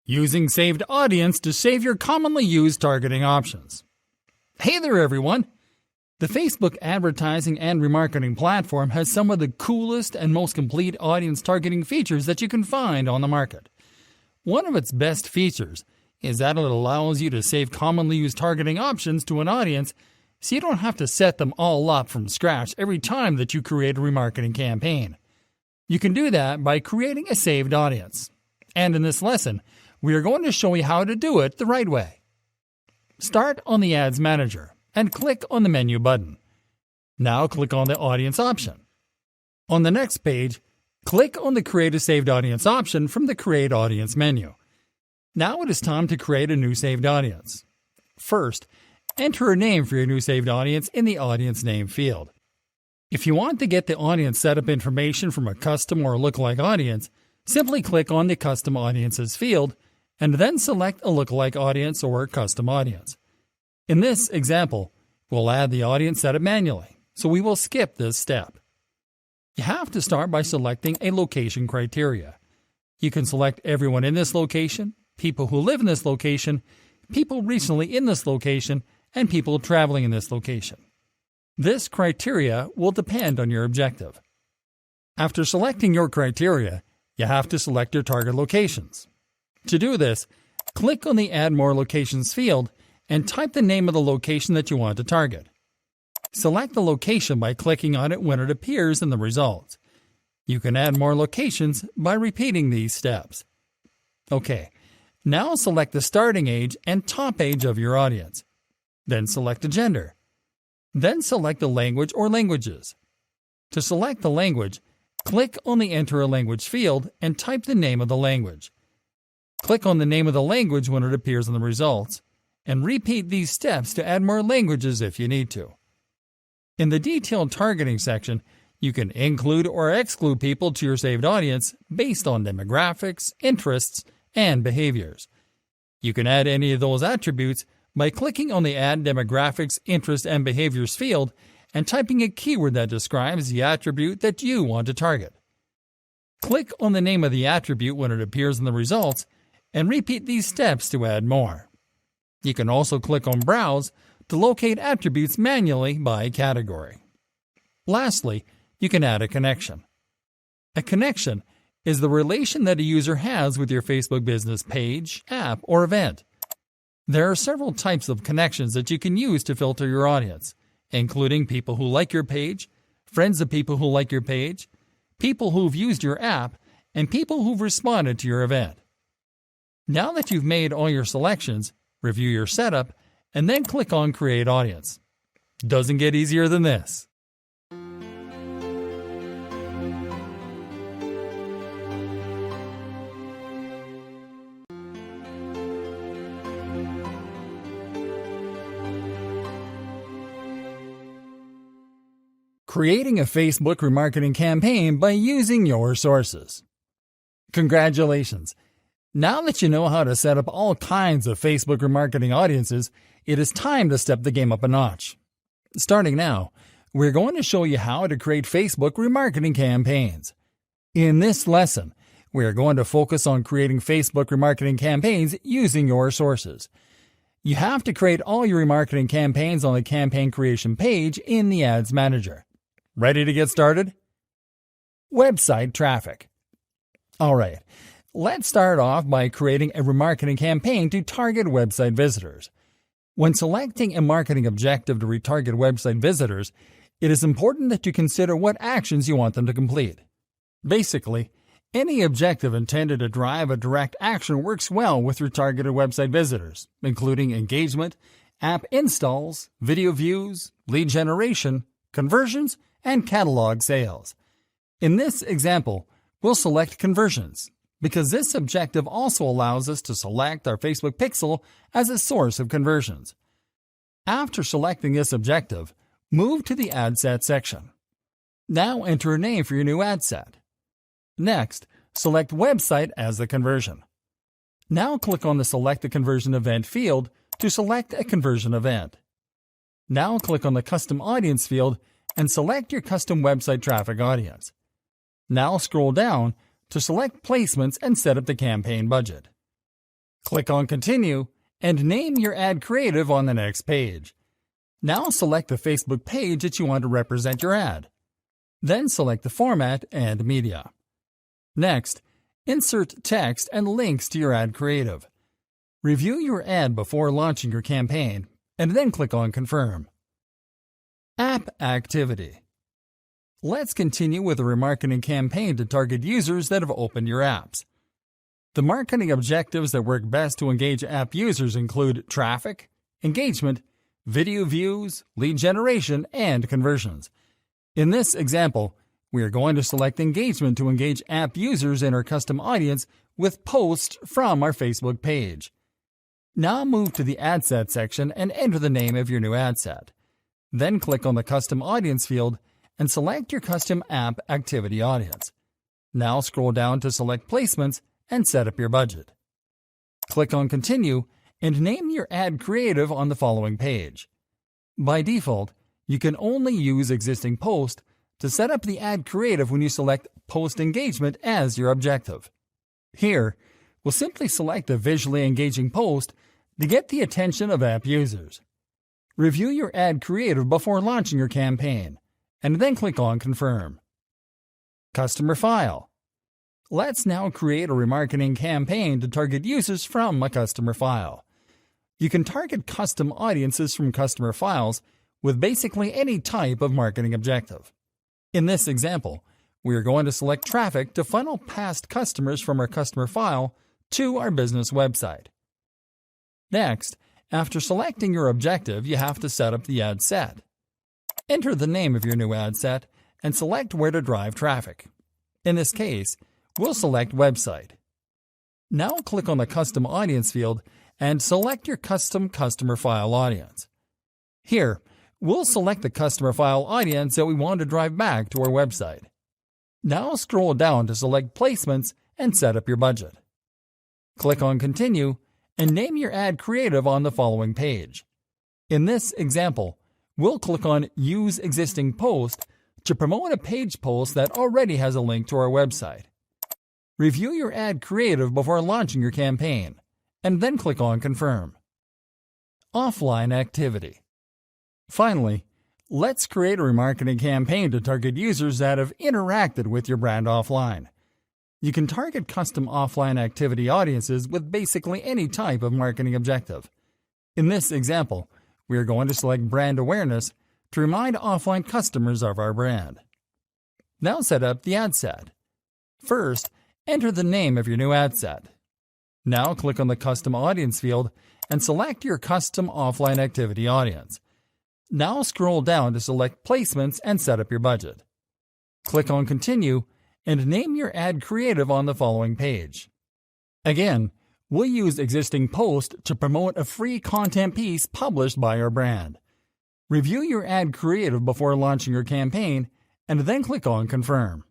Using saved audience to save your commonly used targeting options. Hey there everyone! The Facebook advertising and remarketing platform has some of the coolest and most complete audience targeting features that you can find on the market. One of its best features is that it allows you to save commonly used targeting options to an audience so you don't have to set them all up from scratch every time that you create a remarketing campaign. You can do that by creating a saved audience. And in this lesson, we are going to show you how to do it the right way. Start on the Ads Manager and click on the Menu button. Now click on the Audience option. On the next page, click on the Create a Saved Audience option from the Create Audience menu. Now it is time to create a new saved audience. First, enter a name for your new saved audience in the Audience Name field. If you want to get the audience setup information from a custom or lookalike audience, simply click on the Custom Audiences field and then select a lookalike audience or custom audience. In this example, we'll add the audience setup manually, so we will skip this step. You have to start by selecting a location criteria. You can select everyone in this location, people who live in this location, people recently in this location, and people traveling in this location. This criteria will depend on your objective. After selecting your criteria, you have to select your target locations. To do this, click on the Add More Locations field and type the name of the location that you want to target. Select the location by clicking on it when it appears in the results. You can add more locations by repeating these steps. Okay, now select the starting age and top age of your audience. Then select a gender. Then select the language or languages. To select the language, click on the Enter a Language field and type the name of the language. Click on the name of the language when it appears in the results, and repeat these steps to add more languages if you need to. In the Detailed Targeting section, you can include or exclude people to your saved audience based on demographics, interests, and behaviors. You can add any of those attributes by clicking on the Add Demographics, Interests, and Behaviors field and typing a keyword that describes the attribute that you want to target. Click on the name of the attribute when it appears in the results and repeat these steps to add more. You can also click on Browse to locate attributes manually by category. Lastly, you can add a connection. A connection is the relation that a user has with your Facebook business page, app, or event. There are several types of connections that you can use to filter your audience, including people who like your page, friends of people who like your page, people who've used your app, and people who've responded to your event. Now that you've made all your selections, review your setup, and then click on Create Audience. Doesn't get easier than this. Creating a Facebook remarketing campaign by using your sources. Congratulations! Now that you know how to set up all kinds of Facebook remarketing audiences, it is time to step the game up a notch. Starting now, we're going to show you how to create Facebook remarketing campaigns. In this lesson, we are going to focus on creating Facebook remarketing campaigns using your sources. You have to create all your remarketing campaigns on the campaign creation page in the Ads Manager. Ready to get started? Website traffic. All right. Let's start off by creating a remarketing campaign to target website visitors. When selecting a marketing objective to retarget website visitors, it is important that you consider what actions you want them to complete. Basically, any objective intended to drive a direct action works well with retargeted website visitors, including engagement, app installs, video views, lead generation, conversions, and catalog sales. In this example, we'll select conversions, because this objective also allows us to select our Facebook pixel as a source of conversions. After selecting this objective, move to the Ad Set section. Now enter a name for your new ad set. Next, select Website as the conversion. Now click on the Select a Conversion Event field to select a conversion event. Now click on the Custom Audience field and select your custom website traffic audience. Now scroll down to select placements and set up the campaign budget. Click on Continue and name your ad creative on the next page. Now select the Facebook page that you want to represent your ad. Then select the format and media. Next, insert text and links to your ad creative. Review your ad before launching your campaign, and then click on Confirm. App activity. Let's continue with a remarketing campaign to target users that have opened your apps. The marketing objectives that work best to engage app users include traffic, engagement, video views, lead generation, and conversions. In this example, we are going to select engagement to engage app users in our custom audience with posts from our Facebook page. Now move to the ad set section and enter the name of your new ad set. Then click on the custom audience field and select your custom app activity audience. Now scroll down to select placements and set up your budget. Click on Continue and name your ad creative on the following page. By default, you can only use existing post to set up the ad creative when you select Post Engagement as your objective. Here, we'll simply select a visually engaging post to get the attention of app users. Review your ad creative before launching your campaign, and then click on Confirm. Customer file. Let's now create a remarketing campaign to target users from a customer file. You can target custom audiences from customer files with basically any type of marketing objective. In this example, we are going to select traffic to funnel past customers from our customer file to our business website. Next, after selecting your objective, you have to set up the ad set. Enter the name of your new ad set and select where to drive traffic. In this case, we'll select Website. Now click on the Custom Audience field and select your custom customer file audience. Here, we'll select the customer file audience that we want to drive back to our website. Now scroll down to select Placements and set up your budget. Click on Continue and name your ad creative on the following page. In this example, we'll click on Use Existing Post to promote a page post that already has a link to our website. Review your ad creative before launching your campaign, and then click on Confirm. Offline activity. Finally, let's create a remarketing campaign to target users that have interacted with your brand offline. You can target custom offline activity audiences with basically any type of marketing objective. In this example, we are going to select brand awareness to remind offline customers of our brand. Now set up the ad set. First, enter the name of your new ad set. Now click on the Custom Audience field and select your custom offline activity audience. Now scroll down to select Placements and set up your budget. Click on Continue and name your ad creative on the following page. Again, we'll use existing post to promote a free content piece published by our brand. Review your ad creative before launching your campaign, and then click on Confirm.